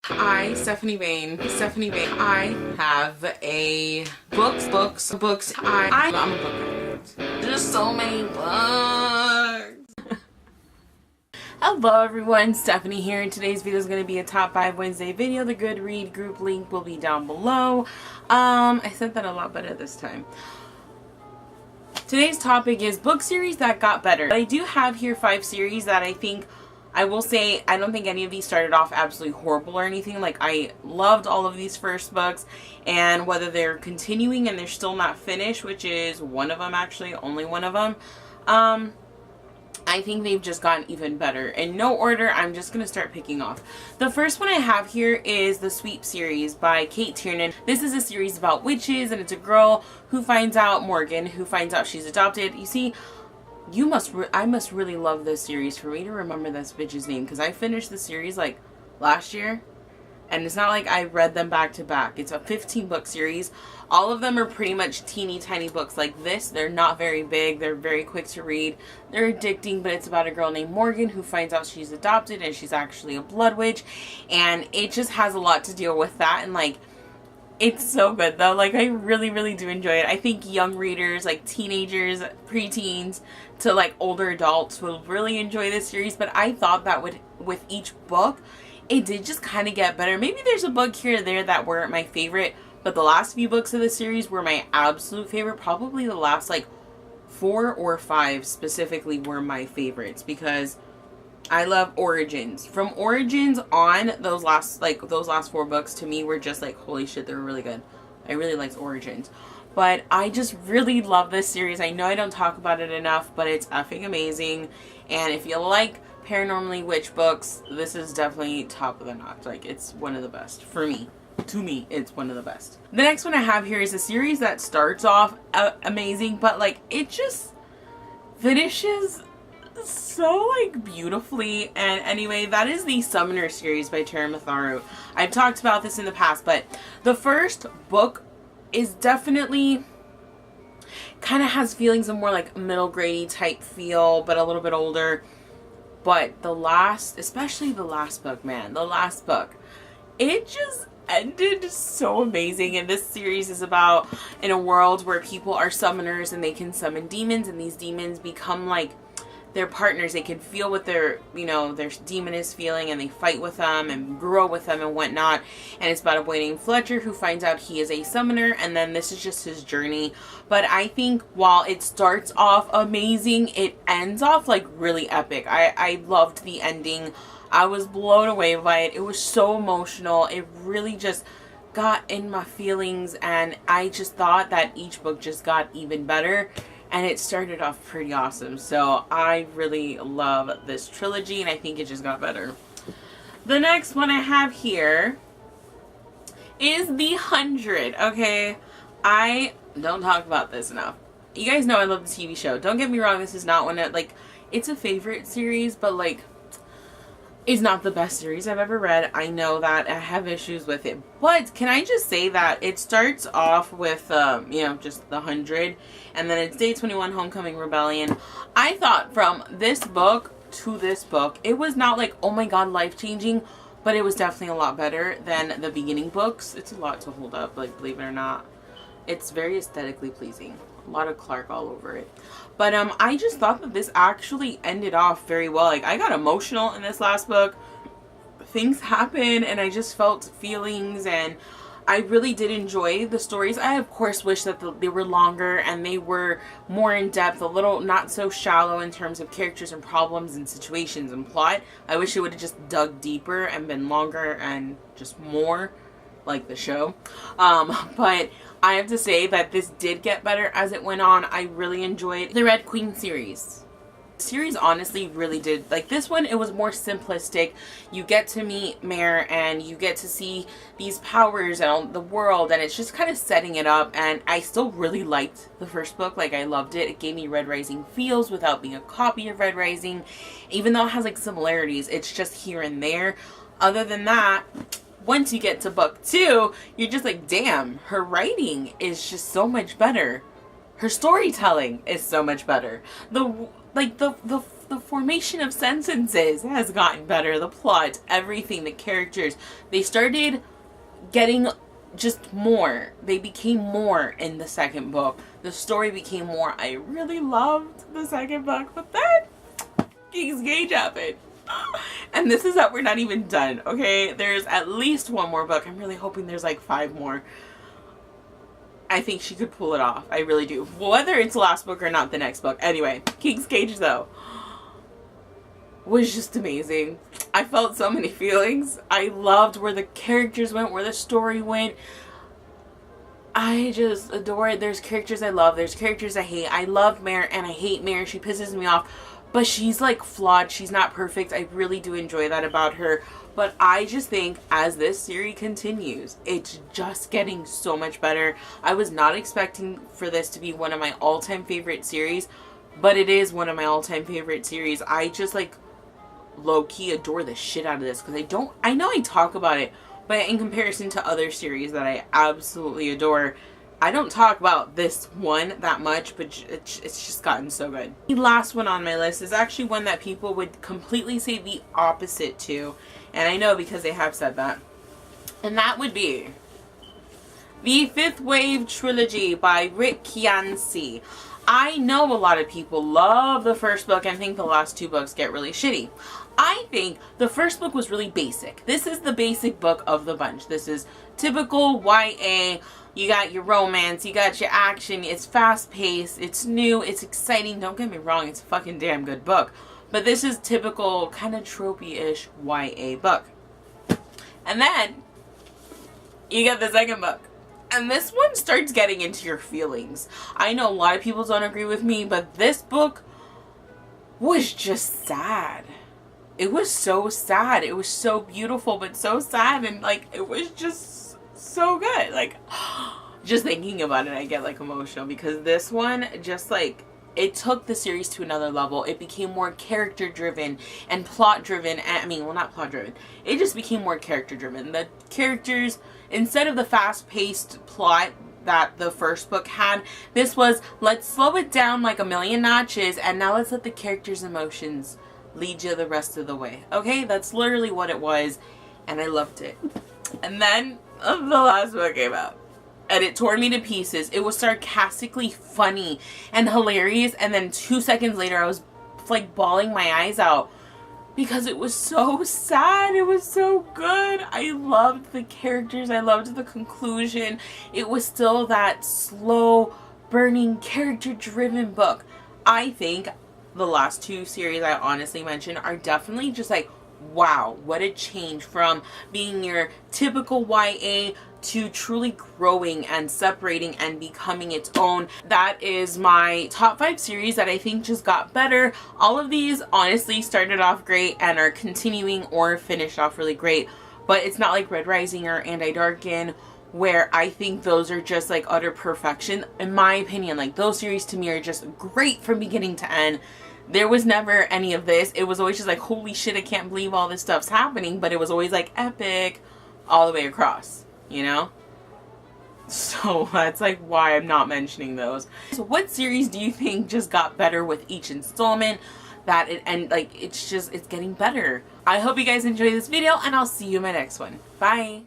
Stephanie Bain, I have a books. I'm a book addict. There's so many books. Hello everyone, Stephanie here, and today's video is going to be a top 5 Wednesday video. The Goodread group link will be down below. I said that a lot better this time. Today's topic is book series that got better. I do have here 5 series that I will say, I don't think any of these started off absolutely horrible or anything. Like, I loved all of these first books, and whether they're continuing and they're still not finished, which is one of them actually, only one of them, I think they've just gotten even better. In no order, I'm just going to start picking off. The first one I have here is the Sweep series by Kate Tiernan. This is a series about witches, and it's a girl who finds out, Morgan, who finds out she's adopted. You see, I must really love this series for me to remember this bitch's name, because I finished the series like last year, and it's not like I read them back to back. It's a 15-book series. All of them are pretty much teeny tiny books like this. They're not very big. They're very quick to read. They're addicting, but it's about a girl named Morgan who finds out she's adopted and she's actually a blood witch, and it just has a lot to deal with that. And like, it's so good though. Like, I really do enjoy it. I think young readers, like teenagers, preteens to like older adults, will really enjoy this series. But I thought that with each book, it did just kind of get better. Maybe there's a book here or there that weren't my favorite, but the last few books of the series were my absolute favorite. Probably the last like 4 or 5 specifically were my favorites, because I love Origins. From Origins on, those last 4 books to me were just like, holy shit, they were really good. I really liked Origins. But I just really love this series. I know I don't talk about it enough, but it's effing amazing. And if you like paranormally witch books, this is definitely top of the notch. Like, it's one of the best for me. To me, it's one of the best. The next one I have here is a series that starts off amazing, but like, it just finishes so like beautifully. And anyway, that is the Summoner series by Tara Matharu. I've talked about this in the past, but the first book is definitely kind of has feelings of more like middle grade type feel, but a little bit older. But the last, especially the last book, man, the last book, it just ended so amazing. And this series is about in a world where people are summoners and they can summon demons, and these demons become like their partners. They can feel what their demon is feeling, and they fight with them and grow with them and whatnot. And it's about a boy named Fletcher who finds out he is a summoner, and then this is just his journey. But I think while it starts off amazing, it ends off like really epic. I loved the ending. I was blown away by it. It was so emotional. It really just got in my feelings, and I just thought that each book just got even better. And it started off pretty awesome. So I really love this trilogy, and I think it just got better. The next one I have here is The 100. Okay, I don't talk about this enough. You guys know I love the TV show. Don't get me wrong, this is not one that, like, it's a favorite series, but like, it's not the best series I've ever read. I know that. I have issues with it. But can I just say that it starts off with, just the 100. And then it's Day 21, Homecoming Rebellion. I thought from this book to this book, it was not like, oh my god, life-changing. But it was definitely a lot better than the beginning books. It's a lot to hold up, like, believe it or not. It's very aesthetically pleasing. A lot of Clark all over it. But I just thought that this actually ended off very well. Like, I got emotional in this last book. Things happened, and I just felt feelings, and I really did enjoy the stories. I, of course, wish that they were longer and they were more in depth, a little not so shallow in terms of characters and problems and situations and plot. I wish it would have just dug deeper and been longer and just more like the show. But I have to say that this did get better as it went on. I really enjoyed the Red Queen series. Series honestly really did. Like, this one, it was more simplistic. You get to meet Mare, and you get to see these powers and the world, and it's just kind of setting it up. And I still really liked the first book. Like, I loved it. It gave me Red Rising feels without being a copy of Red Rising, even though it has like similarities. It's just here and there. Other than that, once you get to book 2, you're just like, damn, her writing is just so much better. Her storytelling is so much better. The the formation of sentences has gotten better. The plot, everything, the characters, they started getting just more. They became more in the second book. The story became more. I really loved the second book, but then King's Gage happened. And this is that we're not even done, okay? There's at least one more book. I'm really hoping there's like 5 more. I think she could pull it off. I really do. Whether it's the last book or not, the next book. Anyway, King's Gage though was just amazing. I felt so many feelings. I loved where the characters went, where the story went. I just adore it. There's characters I love. There's characters I hate. I love Mare and I hate Mare. She pisses me off. But she's like flawed. She's not perfect. I really do enjoy that about her. But I just think as this series continues, it's just getting so much better. I was not expecting for this to be one of my all-time favorite series, but it is one of my all-time favorite series. I just like low-key adore the shit out of this because I know I talk about it, but in comparison to other series that I absolutely adore, I don't talk about this one that much, but it's just gotten so good. The last one on my list is actually one that people would completely say the opposite to, and I know because they have said that. And that would be the Fifth Wave Trilogy by Rick Yancey. I know a lot of people love the first book and think the last 2 books get really shitty. I think the first book was really basic. This is the basic book of the bunch. This is typical YA. You got your romance, you got your action, it's fast-paced, it's new, it's exciting. Don't get me wrong, it's a fucking damn good book. But this is typical, kind of tropey-ish YA book. And then, you get the second book. And this one starts getting into your feelings. I know a lot of people don't agree with me, but this book was just sad. It was so sad. It was so beautiful, but so sad, and like, it was just so good. Like, just thinking about it, I get like emotional because this one just like, it took the series to another level. It became more character driven and plot driven. I mean, well, not plot driven. It just became more character driven. The characters, instead of the fast paced plot that the first book had, this was, let's slow it down like a million notches and now let's let the characters' emotions lead you the rest of the way. Okay, that's literally what it was, and I loved it. And then the last book came out and it tore me to pieces. It was sarcastically funny and hilarious, and then 2 seconds later I was like bawling my eyes out because it was so sad. It was so good. I loved the characters. I loved the conclusion. It was still that slow burning character driven book. I think the last 2 series I honestly mentioned are definitely just like, wow, what a change from being your typical YA to truly growing and separating and becoming its own. That is my top 5 series that I think just got better. All of these honestly started off great and are continuing or finished off really great, but it's not like Red Rising or Anti-Darken where I think those are just like utter perfection. In my opinion, like those series to me are just great from beginning to end. There was never any of this. It was always just like, holy shit, I can't believe all this stuff's happening. But it was always like epic all the way across, you know? So that's like why I'm not mentioning those. So what series do you think just got better with each installment? It's getting better. I hope you guys enjoyed this video and I'll see you in my next one. Bye.